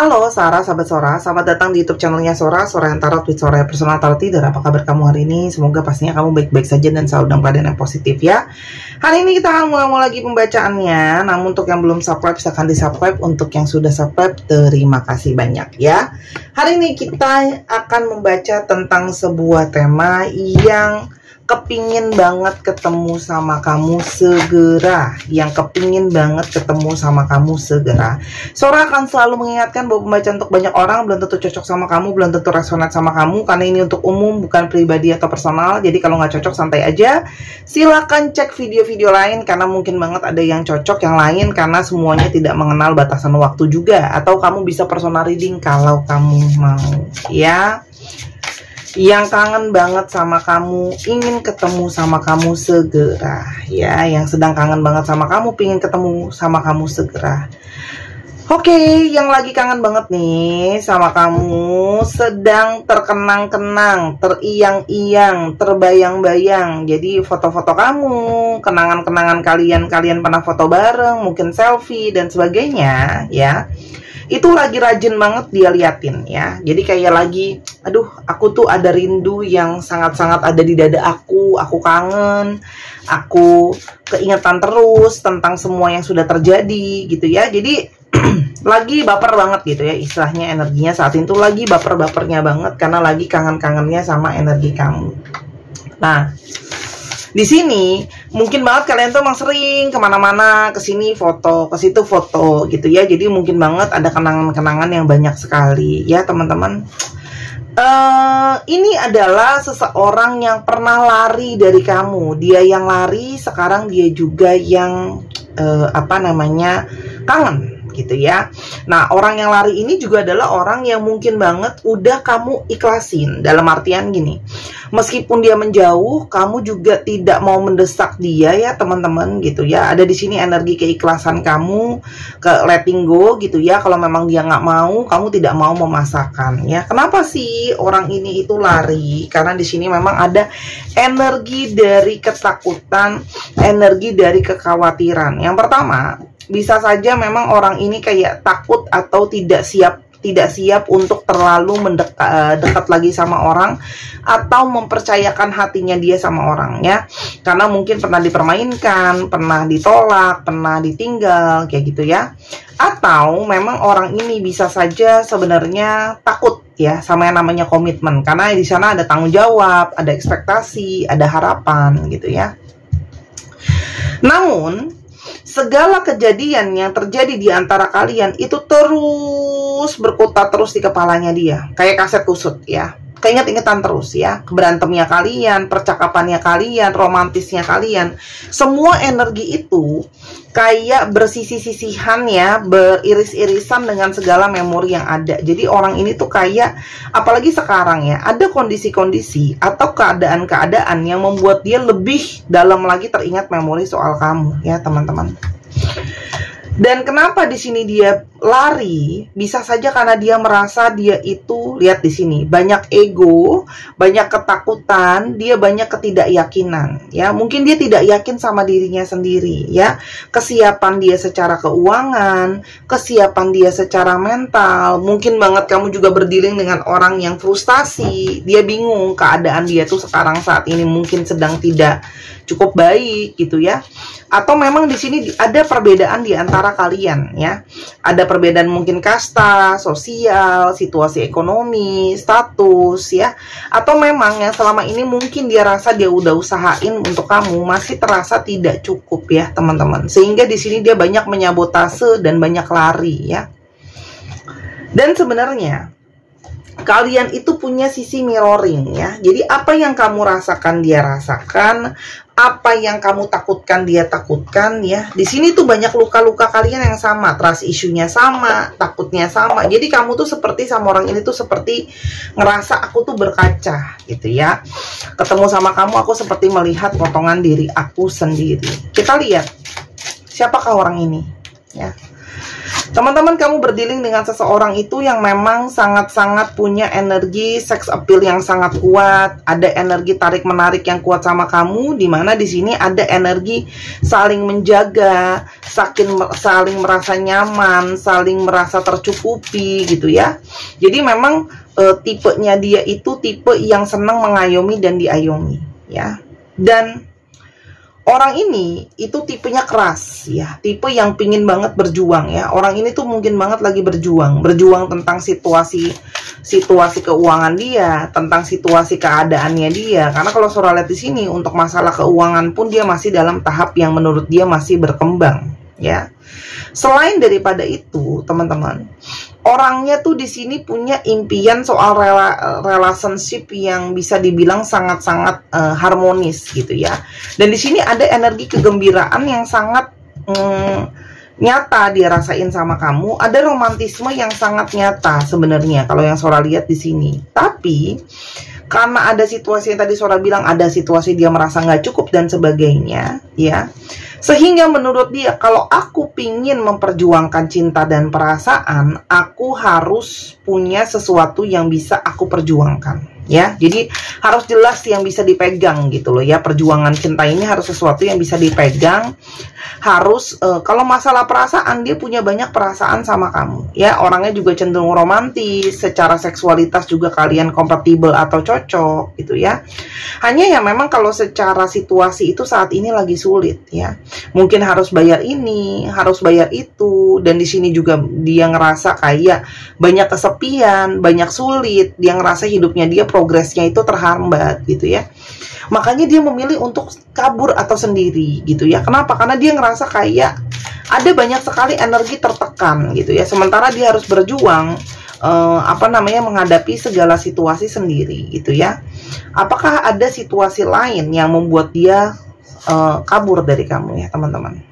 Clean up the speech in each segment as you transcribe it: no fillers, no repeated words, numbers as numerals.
Halo Sarah, sahabat Sora, selamat datang di YouTube channelnya Sora, Sora yang Tarot with Sora Personal Tarot Reader. Apa kabar kamu hari ini? Semoga pastinya kamu baik-baik saja dan selalu dalam keadaan yang positif ya. Hari ini kita akan mulai lagi pembacaannya. Namun untuk yang belum subscribe, silahkan di subscribe. Untuk yang sudah subscribe, terima kasih banyak ya. Hari ini kita akan membaca tentang sebuah tema yang kepingin banget ketemu sama kamu segera, yang kepingin banget ketemu sama kamu segera. Sora akan selalu mengingatkan bahwa pembacaan untuk banyak orang belum tentu cocok sama kamu, belum tentu resonat sama kamu, karena ini untuk umum, bukan pribadi atau personal. Jadi kalau nggak cocok santai aja, silakan cek video-video lain, karena mungkin banget ada yang cocok yang lain, karena semuanya tidak mengenal batasan waktu juga. Atau kamu bisa personal reading kalau kamu mau ya. Yang kangen banget sama kamu, ingin ketemu sama kamu segera ya. Yang sedang kangen banget sama kamu, ingin ketemu sama kamu segera. Oke, yang lagi kangen banget nih sama kamu, sedang terkenang-kenang, teriang-iang, terbayang-bayang. Jadi foto-foto kamu, kenangan-kenangan kalian pernah foto bareng, mungkin selfie dan sebagainya ya. Itu lagi rajin banget dia liatin ya. Jadi kayak lagi, aduh aku tuh ada rindu yang sangat-sangat ada di dada aku kangen, aku keingetan terus tentang semua yang sudah terjadi gitu ya. Jadi lagi baper banget gitu ya, istilahnya energinya saat itu lagi baper-bapernya banget karena lagi kangen-kangennya sama energi kamu. Nah, di sini mungkin banget kalian tuh emang sering kemana-mana, kesini foto, ke situ foto gitu ya. Jadi mungkin banget ada kenangan-kenangan yang banyak sekali ya teman-teman. Ini adalah seseorang yang pernah lari dari kamu. Dia yang lari, sekarang dia juga yang kangen gitu ya. Nah, orang yang lari ini juga adalah orang yang mungkin banget udah kamu ikhlasin. Dalam artian gini, meskipun dia menjauh, kamu juga tidak mau mendesak dia ya teman-teman gitu ya. Ada di sini energi keikhlasan kamu, ke letting go gitu ya. Kalau memang dia nggak mau, kamu tidak mau memaksakan ya. Kenapa sih orang ini itu lari? Karena di sini memang ada energi dari ketakutan, energi dari kekhawatiran. Yang pertama, bisa saja memang orang ini kayak takut atau tidak siap untuk terlalu dekat lagi sama orang, atau mempercayakan hatinya dia sama orang ya. Karena mungkin pernah dipermainkan, pernah ditolak, pernah ditinggal kayak gitu ya. Atau memang orang ini bisa saja sebenarnya takut ya sama yang namanya komitmen, karena di sana ada tanggung jawab, ada ekspektasi, ada harapan gitu ya. Namun segala kejadian yang terjadi di antara kalian itu terus berkutat terus di kepalanya dia. Kayak kaset kusut ya. Keinget-ingetan terus ya. Berantemnya kalian, percakapannya kalian, romantisnya kalian. Semua energi itu kayak bersisi-sisihan ya, beriris-irisan dengan segala memori yang ada. Jadi orang ini tuh kayak, apalagi sekarang ya, ada kondisi-kondisi atau keadaan-keadaan yang membuat dia lebih dalam lagi teringat memori soal kamu ya teman-teman. Dan kenapa di sini dia lari? Bisa saja karena dia merasa dia itu, lihat di sini, banyak ego, banyak ketakutan, dia banyak ketidakyakinan ya. Mungkin dia tidak yakin sama dirinya sendiri ya. Kesiapan dia secara keuangan, kesiapan dia secara mental. Mungkin banget kamu juga berdealing dengan orang yang frustasi. Dia bingung keadaan dia tuh sekarang saat ini mungkin sedang tidak cukup baik gitu ya. Atau memang di sini ada perbedaan di antara kalian ya. Ada perbedaan mungkin kasta, sosial, situasi ekonomi, status ya. Atau memang yang selama ini mungkin dia rasa dia udah usahain untuk kamu, masih terasa tidak cukup ya teman-teman. Sehingga di sini dia banyak menyabotase dan banyak lari ya. Dan sebenarnya kalian itu punya sisi mirroring ya. Jadi apa yang kamu rasakan dia rasakan, apa yang kamu takutkan dia takutkan ya. Di sini tuh banyak luka-luka kalian yang sama, trust issue-nya sama, takutnya sama. Jadi kamu tuh seperti sama orang ini tuh seperti ngerasa aku tuh berkaca gitu ya. Ketemu sama kamu aku seperti melihat potongan diri aku sendiri. Kita lihat siapakah orang ini ya. Teman-teman, kamu berdealing dengan seseorang itu yang memang sangat-sangat punya energi sex appeal yang sangat kuat, ada energi tarik-menarik yang kuat sama kamu, dimana di sini ada energi saling menjaga, saling merasa nyaman, saling merasa tercukupi gitu ya. Jadi memang tipenya dia itu tipe yang senang mengayomi dan diayomi ya. Dan orang ini itu tipenya keras ya, tipe yang pingin banget berjuang ya. Orang ini tuh mungkin banget lagi berjuang tentang situasi keuangan dia, tentang situasi keadaannya dia. Karena kalau Sora lihat di sini untuk masalah keuangan pun dia masih dalam tahap yang menurut dia masih berkembang ya. Selain daripada itu, teman-teman, orangnya tuh di sini punya impian soal relationship yang bisa dibilang sangat-sangat harmonis gitu ya. Dan di sini ada energi kegembiraan yang sangat nyata dia rasain sama kamu. Ada romantisme yang sangat nyata sebenarnya kalau yang Sora lihat di sini. Tapi karena ada situasi yang tadi Sora bilang, ada situasi dia merasa nggak cukup dan sebagainya ya. Sehingga menurut dia, kalau aku pingin memperjuangkan cinta dan perasaan, aku harus punya sesuatu yang bisa aku perjuangkan ya. Jadi harus jelas yang bisa dipegang gitu loh ya. Perjuangan cinta ini harus sesuatu yang bisa dipegang. Harus kalau masalah perasaan, dia punya banyak perasaan sama kamu ya. Orangnya juga cenderung romantis, secara seksualitas juga kalian kompatibel atau cocok gitu ya. Hanya ya memang kalau secara situasi itu saat ini lagi sulit ya. Mungkin harus bayar ini, harus bayar itu, dan di sini juga dia ngerasa kayak banyak kesepian, banyak sulit, dia ngerasa hidupnya dia progresnya itu terhambat gitu ya. Makanya dia memilih untuk kabur atau sendiri gitu ya. Kenapa? Karena dia ngerasa kayak ada banyak sekali energi tertekan gitu ya. Sementara dia harus berjuang menghadapi segala situasi sendiri gitu ya. Apakah ada situasi lain yang membuat dia kabur dari kamu ya, teman-teman?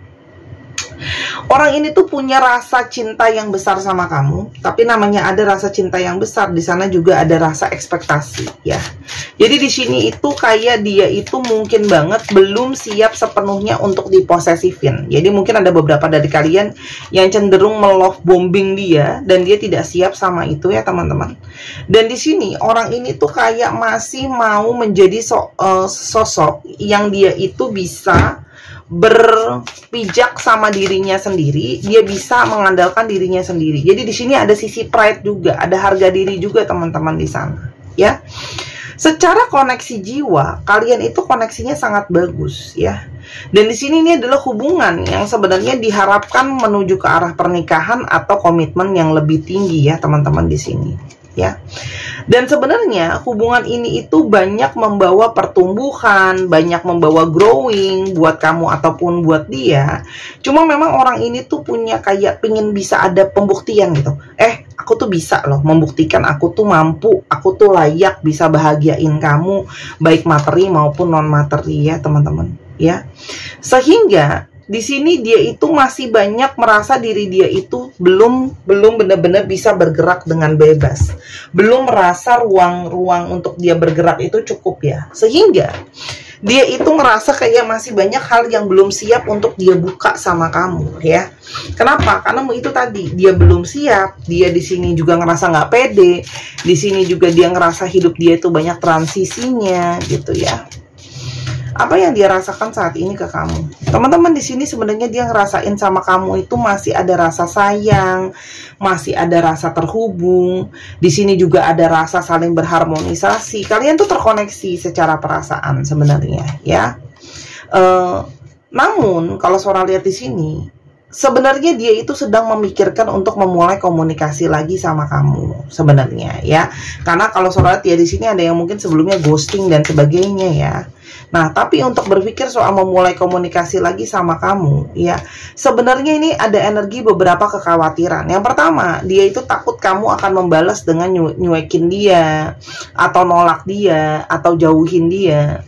Orang ini tuh punya rasa cinta yang besar sama kamu, tapi namanya ada rasa cinta yang besar, di sana juga ada rasa ekspektasi ya. Jadi di sini itu kayak dia itu mungkin banget belum siap sepenuhnya untuk diposesifin. Jadi mungkin ada beberapa dari kalian yang cenderung melove bombing dia dan dia tidak siap sama itu ya, teman-teman. Dan di sini orang ini tuh kayak masih mau menjadi sosok yang dia itu bisa berpijak sama dirinya sendiri, dia bisa mengandalkan dirinya sendiri. Jadi di sini ada sisi pride juga, ada harga diri juga teman-teman di sana, ya. Secara koneksi jiwa, kalian itu koneksinya sangat bagus, ya. Dan di sini ini adalah hubungan yang sebenarnya diharapkan menuju ke arah pernikahan atau komitmen yang lebih tinggi ya, teman-teman di sini, ya. Dan sebenarnya hubungan ini itu banyak membawa pertumbuhan, banyak membawa growing buat kamu ataupun buat dia. Cuma memang orang ini tuh punya kayak pingin bisa ada pembuktian gitu. Aku tuh bisa loh membuktikan aku tuh mampu, aku tuh layak bisa bahagiain kamu, baik materi maupun non materi ya, teman-teman. Ya, sehingga di sini dia itu masih banyak merasa diri dia itu belum benar-benar bisa bergerak dengan bebas. Belum merasa ruang untuk dia bergerak itu cukup ya. Sehingga dia itu merasa kayak masih banyak hal yang belum siap untuk dia buka sama kamu ya. Kenapa? Karena itu tadi dia belum siap. Dia di sini juga ngerasa nggak pede. Di sini juga dia ngerasa hidup dia itu banyak transisinya gitu ya. Apa yang dia rasakan saat ini ke kamu? Teman-teman di sini sebenarnya dia ngerasain sama kamu itu masih ada rasa sayang, masih ada rasa terhubung. Di sini juga ada rasa saling berharmonisasi. Kalian tuh terkoneksi secara perasaan sebenarnya, ya. Namun kalau Sora lihat di sini, sebenarnya dia itu sedang memikirkan untuk memulai komunikasi lagi sama kamu sebenarnya, ya. Karena kalau Sora lihat ya di sini ada yang mungkin sebelumnya ghosting dan sebagainya ya. Nah, tapi untuk berpikir soal memulai komunikasi lagi sama kamu, ya, sebenarnya ini ada energi beberapa kekhawatiran. Yang pertama, dia itu takut kamu akan membalas dengan nyuekin dia, atau nolak dia, atau jauhin dia.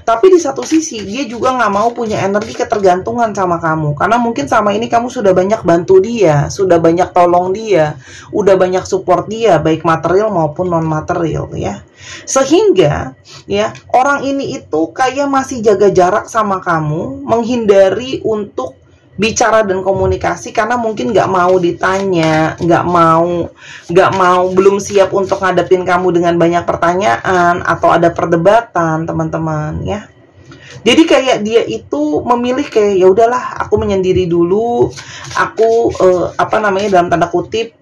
Tapi di satu sisi, dia juga nggak mau punya energi ketergantungan sama kamu. Karena mungkin sama ini kamu sudah banyak bantu dia, sudah banyak tolong dia, udah banyak support dia, baik material maupun non-material, ya. Sehingga ya orang ini itu kayak masih jaga jarak sama kamu, menghindari untuk bicara dan komunikasi karena mungkin nggak mau ditanya, nggak mau, belum siap untuk ngadepin kamu dengan banyak pertanyaan atau ada perdebatan, teman-teman, ya. Jadi kayak dia itu memilih kayak ya udahlah, aku menyendiri dulu, aku dalam tanda kutip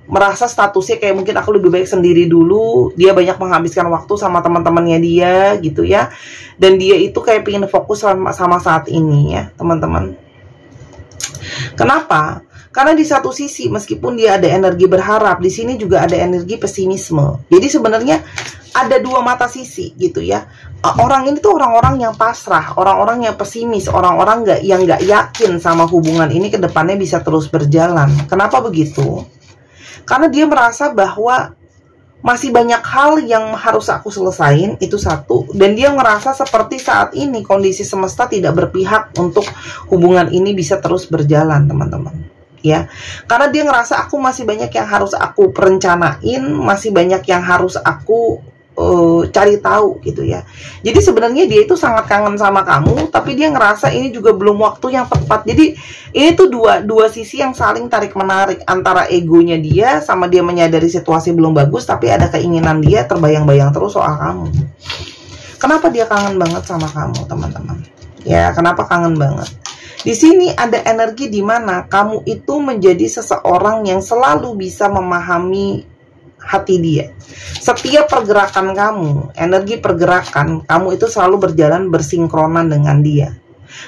merasa statusnya kayak mungkin aku lebih baik sendiri dulu. Dia banyak menghabiskan waktu sama teman-temannya dia gitu ya, dan dia itu kayak pengen fokus sama saat ini ya, teman-teman. Kenapa? Karena di satu sisi meskipun dia ada energi berharap, di sini juga ada energi pesimisme. Jadi sebenarnya ada dua mata sisi gitu ya. Orang ini tuh orang-orang yang pasrah, orang-orang yang pesimis, orang-orang yang nggak yakin sama hubungan ini ke depannya bisa terus berjalan. Kenapa begitu? Karena dia merasa bahwa masih banyak hal yang harus aku selesain, itu satu. Dan dia ngerasa seperti saat ini kondisi semesta tidak berpihak untuk hubungan ini bisa terus berjalan, teman-teman. Ya, karena dia ngerasa aku masih banyak yang harus aku perencanain, masih banyak yang harus aku cari tahu gitu ya. Jadi sebenarnya dia itu sangat kangen sama kamu, tapi dia ngerasa ini juga belum waktu yang tepat. Jadi ini tuh dua sisi yang saling tarik menarik, antara egonya dia sama dia menyadari situasi belum bagus, tapi ada keinginan dia terbayang-bayang terus soal kamu. Kenapa dia kangen banget sama kamu, teman-teman? Ya, kenapa kangen banget? Di sini ada energi di mana kamu itu menjadi seseorang yang selalu bisa memahami hati dia. Setiap pergerakan kamu, energi pergerakan kamu itu selalu berjalan bersinkronan dengan dia.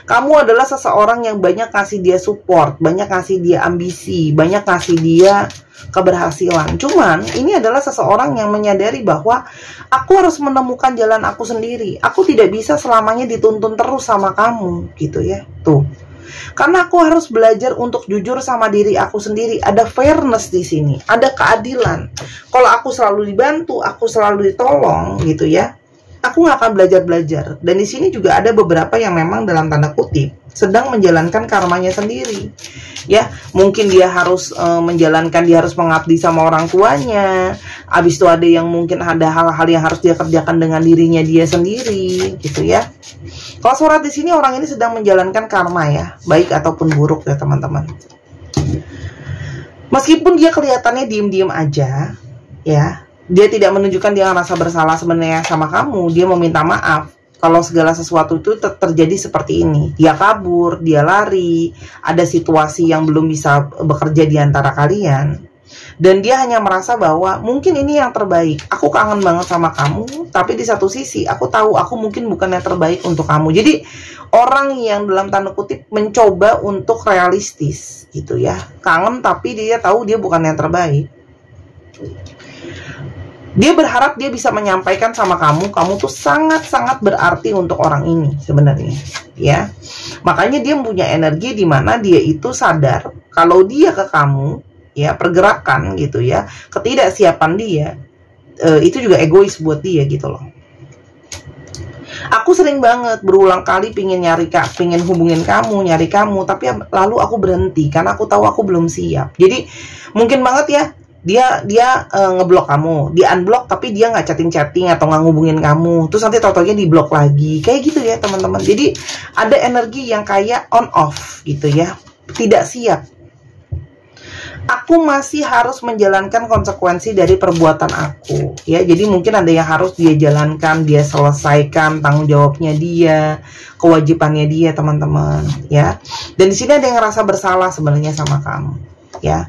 Kamu adalah seseorang yang banyak kasih dia support, banyak kasih dia ambisi, banyak kasih dia keberhasilan. Cuman ini adalah seseorang yang menyadari bahwa aku harus menemukan jalan aku sendiri. Aku tidak bisa selamanya dituntun terus sama kamu gitu ya. Tuh. Karena aku harus belajar untuk jujur sama diri aku sendiri. Ada fairness di sini, ada keadilan. Kalau aku selalu dibantu, aku selalu ditolong gitu ya, aku nggak akan belajar. Dan di sini juga ada beberapa yang memang dalam tanda kutip sedang menjalankan karmanya sendiri. Ya, mungkin dia harus dia harus mengabdi sama orang tuanya. Habis itu ada yang mungkin ada hal-hal yang harus dia kerjakan dengan dirinya dia sendiri, gitu ya. Kalau surat di sini orang ini sedang menjalankan karma ya, baik ataupun buruk ya teman-teman. Meskipun dia kelihatannya diem-diem aja, ya, dia tidak menunjukkan dia merasa bersalah sebenarnya sama kamu. Dia meminta maaf kalau segala sesuatu itu terjadi seperti ini. Dia kabur, dia lari, ada situasi yang belum bisa bekerja di antara kalian. Dan dia hanya merasa bahwa mungkin ini yang terbaik. Aku kangen banget sama kamu, tapi di satu sisi aku tahu aku mungkin bukan yang terbaik untuk kamu. Jadi orang yang dalam tanda kutip mencoba untuk realistis gitu ya. Kangen tapi dia tahu dia bukan yang terbaik. Dia berharap dia bisa menyampaikan sama kamu tuh sangat-sangat berarti untuk orang ini sebenarnya, ya. Makanya dia punya energi di mana dia itu sadar kalau dia ke kamu, ya, pergerakan gitu ya, ketidaksiapan dia itu juga egois buat dia gitu loh. Aku sering banget berulang kali pingin hubungin kamu, nyari kamu, tapi lalu aku berhenti karena aku tahu aku belum siap. Jadi mungkin banget ya dia ngeblok kamu, dia unblock tapi dia nggak chatting atau nggak ngubungin kamu, terus nanti tau-taunya di blok lagi, kayak gitu ya teman-teman. Jadi ada energi yang kayak on off gitu ya, tidak siap. Aku masih harus menjalankan konsekuensi dari perbuatan aku ya. Jadi mungkin ada yang harus dia jalankan, dia selesaikan tanggung jawabnya dia, kewajibannya dia teman-teman ya. Dan di sini ada yang ngerasa bersalah sebenarnya sama kamu ya.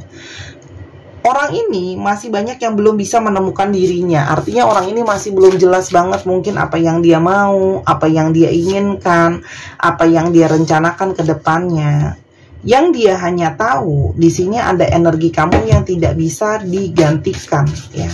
Orang ini masih banyak yang belum bisa menemukan dirinya. Artinya orang ini masih belum jelas banget mungkin apa yang dia mau, apa yang dia inginkan, apa yang dia rencanakan ke depannya. Yang dia hanya tahu di sini ada energi kamu yang tidak bisa digantikan ya.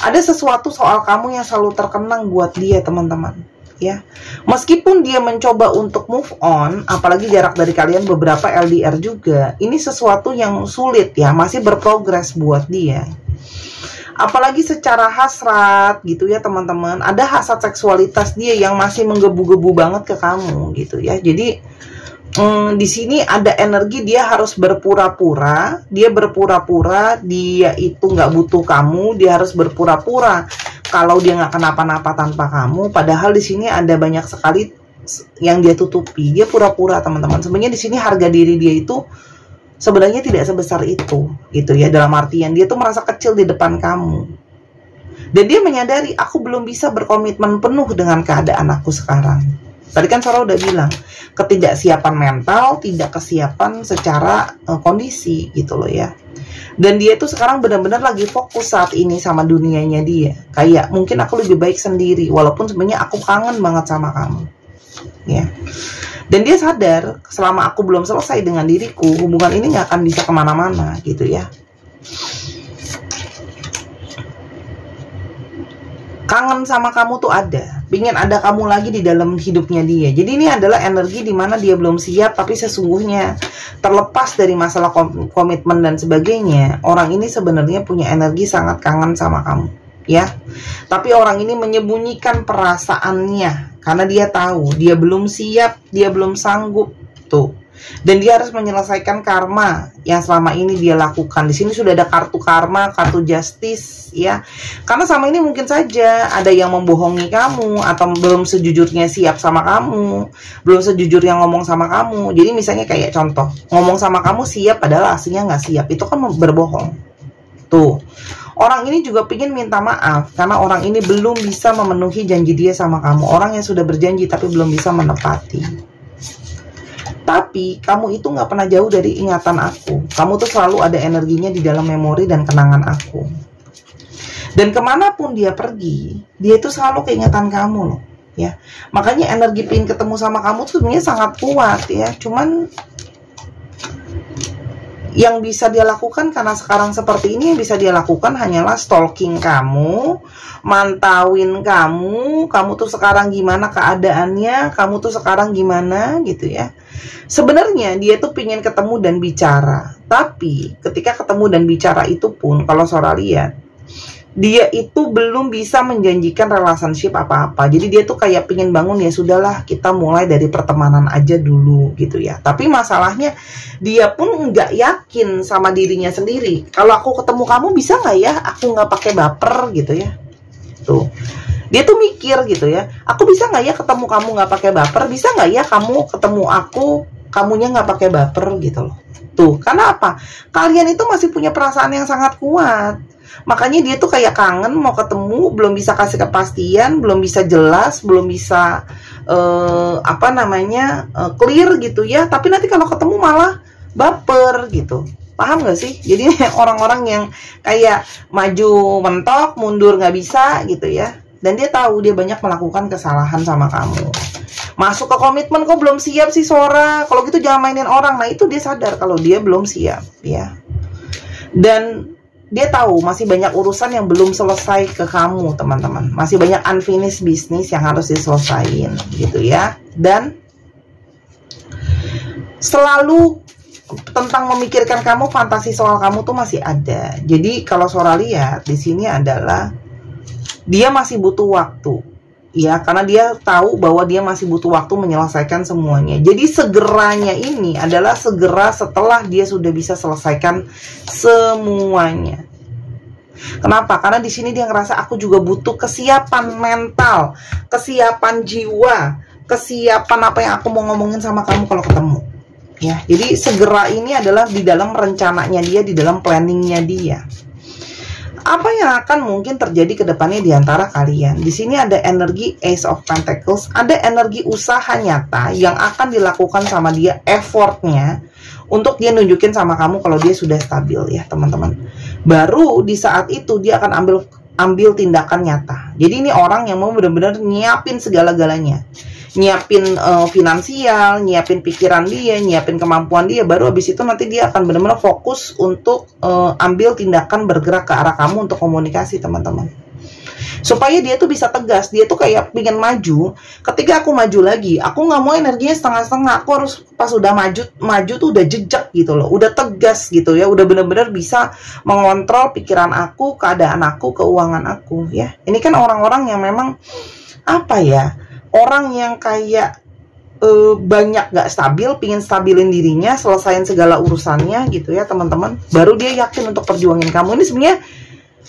Ada sesuatu soal kamu yang selalu terkenang buat dia teman-teman ya. Meskipun dia mencoba untuk move on, apalagi jarak dari kalian beberapa LDR juga, ini sesuatu yang sulit ya, masih berprogres buat dia. Apalagi secara hasrat gitu ya teman-teman, ada hasrat seksualitas dia yang masih menggebu-gebu banget ke kamu gitu ya. Jadi di sini ada energi dia harus berpura-pura, dia itu nggak butuh kamu, dia harus berpura-pura kalau dia nggak kenapa-napa tanpa kamu. Padahal di sini ada banyak sekali yang dia tutupi. Dia pura-pura, teman-teman. Sebenarnya di sini harga diri dia itu sebenarnya tidak sebesar itu, gitu ya. Dalam artian dia tuh merasa kecil di depan kamu. Dan dia menyadari, aku belum bisa berkomitmen penuh dengan keadaan aku sekarang. Tadi kan Sora udah bilang, ketidaksiapan mental, tidak kesiapan secara kondisi, gitu loh ya. Dan dia tuh sekarang benar-benar lagi fokus saat ini sama dunianya dia. Kayak mungkin aku lebih baik sendiri, walaupun sebenarnya aku kangen banget sama kamu, ya. Dan dia sadar, selama aku belum selesai dengan diriku, hubungan ini gak akan bisa kemana-mana, gitu ya. Kangen sama kamu tuh ada, pingin ada kamu lagi di dalam hidupnya dia. Jadi ini adalah energi dimana dia belum siap, tapi sesungguhnya terlepas dari masalah komitmen dan sebagainya, orang ini sebenarnya punya energi sangat kangen sama kamu, ya. Tapi orang ini menyembunyikan perasaannya karena dia tahu dia belum siap, dia belum sanggup tuh. Dan dia harus menyelesaikan karma yang selama ini dia lakukan. Di sini sudah ada kartu karma, kartu justice, ya. Karena sama ini mungkin saja ada yang membohongi kamu, atau belum sejujurnya siap sama kamu, belum sejujurnya ngomong sama kamu. Jadi misalnya kayak contoh, ngomong sama kamu siap padahal aslinya nggak siap, itu kan berbohong. Tuh, orang ini juga ingin minta maaf karena orang ini belum bisa memenuhi janji dia sama kamu. Orang yang sudah berjanji tapi belum bisa menepati. Tapi kamu itu nggak pernah jauh dari ingatan aku. Kamu tuh selalu ada energinya di dalam memori dan kenangan aku. Dan kemanapun dia pergi, dia itu selalu keingatan kamu loh, ya. Makanya energi pengen ketemu sama kamu tuh sebenarnya sangat kuat, ya. Cuman yang bisa dia lakukan karena sekarang seperti ini, yang bisa dia lakukan hanyalah stalking kamu, mantauin kamu tuh sekarang gimana keadaannya, kamu tuh sekarang gimana, gitu ya. Sebenarnya dia tuh pengen ketemu dan bicara, tapi ketika ketemu dan bicara itu pun, kalau Sora lihat, dia itu belum bisa menjanjikan relationship apa-apa. Jadi dia tuh kayak pengen bangun, ya sudahlah kita mulai dari pertemanan aja dulu, gitu ya. Tapi masalahnya dia pun nggak yakin sama dirinya sendiri. Kalau aku ketemu kamu bisa nggak ya? Aku nggak pakai baper, gitu ya. Tuh, dia tuh mikir gitu ya. Aku bisa nggak ya ketemu kamu nggak pakai baper? Bisa nggak ya kamu ketemu aku, kamunya nggak pakai baper, gitu loh. Tuh, karena apa? Kalian itu masih punya perasaan yang sangat kuat. Makanya dia tuh kayak kangen mau ketemu, belum bisa kasih kepastian, belum bisa jelas, belum bisa clear gitu ya. Tapi nanti kalau ketemu malah baper gitu. Paham gak sih? Jadi orang-orang yang kayak maju mentok, mundur nggak bisa gitu ya. Dan dia tahu dia banyak melakukan kesalahan sama kamu. Masuk ke komitmen kok belum siap sih Sora. Kalau gitu jangan mainin orang. Nah itu dia sadar kalau dia belum siap, ya. Dan dia tahu masih banyak urusan yang belum selesai ke kamu, teman-teman. Masih banyak unfinished business yang harus diselesain, gitu ya. Dan selalu tentang memikirkan kamu, fantasi soal kamu tuh masih ada. Jadi kalau Sora lihat di sini adalah dia masih butuh waktu, ya, karena dia tahu bahwa dia masih butuh waktu menyelesaikan semuanya. Jadi segeranya ini adalah segera setelah dia sudah bisa selesaikan semuanya. Kenapa? Karena di sini dia ngerasa aku juga butuh kesiapan mental, kesiapan jiwa, kesiapan apa yang aku mau ngomongin sama kamu kalau ketemu. Ya, jadi segera ini adalah di dalam rencananya dia, di dalam planningnya dia. Apa yang akan mungkin terjadi ke depannya di antara kalian? Di sini ada energi Ace of Pentacles, ada energi usaha nyata yang akan dilakukan sama dia, effortnya untuk dia nunjukin sama kamu kalau dia sudah stabil, ya teman-teman. Baru di saat itu dia akan ambil tindakan nyata. Jadi ini orang yang mau benar-benar nyiapin segala-galanya. Nyiapin finansial, nyiapin pikiran dia, nyiapin kemampuan dia. Baru habis itu nanti dia akan benar-benar fokus untuk ambil tindakan bergerak ke arah kamu untuk komunikasi, teman-teman. Supaya dia tuh bisa tegas, dia tuh kayak pengen maju. Ketika aku maju lagi, aku nggak mau energinya setengah-setengah. Aku harus pas udah maju tuh udah jejak gitu loh, udah tegas gitu ya, udah benar-benar bisa mengontrol pikiran aku, keadaan aku, keuangan aku, ya. Ini kan orang-orang yang memang apa ya? Orang yang kayak banyak gak stabil, pingin stabilin dirinya, selesain segala urusannya gitu ya teman-teman. Baru dia yakin untuk perjuangin kamu. Ini sebenarnya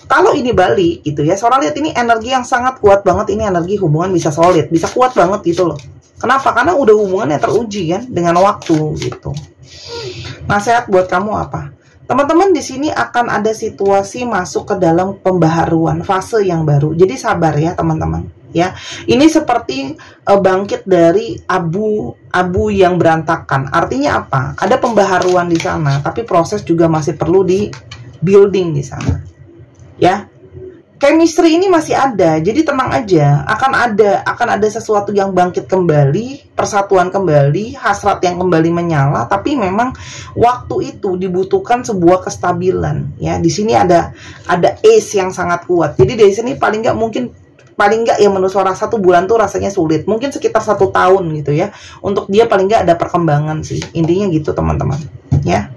Kalau ini balik gitu ya, Sora lihat ini energi yang sangat kuat banget, ini energi hubungan bisa solid, bisa kuat banget gitu loh. Kenapa? Karena udah hubungan yang teruji kan dengan waktu gitu. Nasihat buat kamu apa? Teman-teman, di sini akan ada situasi masuk ke dalam pembaharuan, fase yang baru. Jadi sabar ya teman-teman ya. Ini seperti bangkit dari abu yang berantakan. Artinya apa? Ada pembaharuan di sana, tapi proses juga masih perlu di building di sana. Ya, chemistry ini masih ada, jadi tenang aja. Akan ada sesuatu yang bangkit kembali, persatuan kembali, hasrat yang kembali menyala. Tapi memang waktu itu dibutuhkan sebuah kestabilan. Ya, di sini ada ace yang sangat kuat. Jadi dari sini paling nggak ya menurut Sora 1 bulan tuh rasanya sulit. Mungkin sekitar 1 tahun gitu ya. Untuk dia paling nggak ada perkembangan sih. Intinya gitu teman-teman. Ya.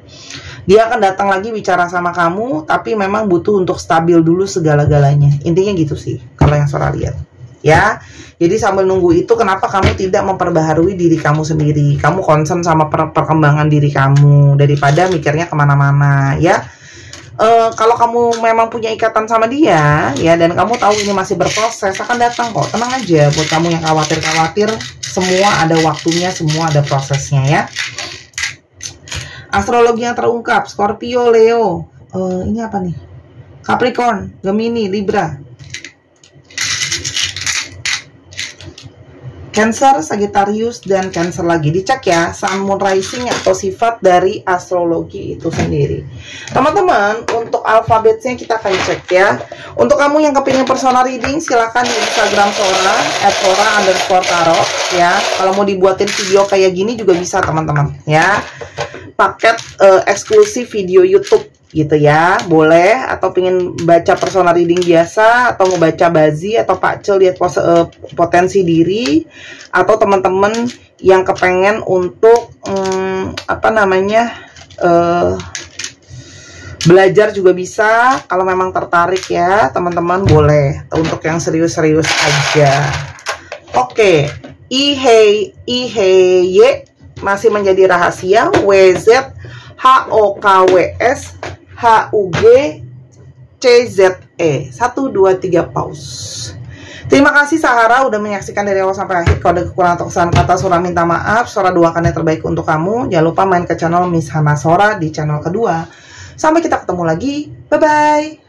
Dia akan datang lagi bicara sama kamu, tapi memang butuh untuk stabil dulu segala-galanya. Intinya gitu sih, kalau yang Sora lihat. Ya, jadi sambil nunggu itu, kenapa kamu tidak memperbaharui diri kamu sendiri? Kamu concern sama perkembangan diri kamu, daripada mikirnya kemana-mana, ya. Kalau kamu memang punya ikatan sama dia, ya, dan kamu tahu ini masih berproses, akan datang kok. Tenang aja, buat kamu yang khawatir-khawatir, semua ada waktunya, semua ada prosesnya, ya. Astrologi yang terungkap, Scorpio, Leo, ini apa nih? Capricorn, Gemini, Libra, Cancer, Sagittarius, dan Cancer lagi. Dicek ya, Sun, Moon, Rising atau sifat dari astrologi itu sendiri. Teman-teman, untuk alfabetnya kita akan cek ya. Untuk kamu yang kepingin personal reading, silakan di Instagram Sora, @sora_tarot ya. Kalau mau dibuatin video kayak gini juga bisa teman-teman ya. Paket eksklusif video YouTube gitu ya, boleh. Atau pengen baca personal reading biasa, atau mau baca bazi atau pakcel lihat potensi diri, atau teman-teman yang kepengen untuk belajar juga bisa. Kalau memang tertarik ya teman-teman, boleh. Untuk yang serius-serius aja. Oke, IHY masih menjadi rahasia. WZ HOKWS HUG CZE 1, 2, 3 pause. Terima kasih Sahara udah menyaksikan dari awal sampai akhir. Kalau ada kekurangan atau kesalahan kata, Sora minta maaf. Sora doakan yang terbaik untuk kamu. Jangan lupa main ke channel Miss Hana Sora di channel kedua. Sampai kita ketemu lagi. Bye bye.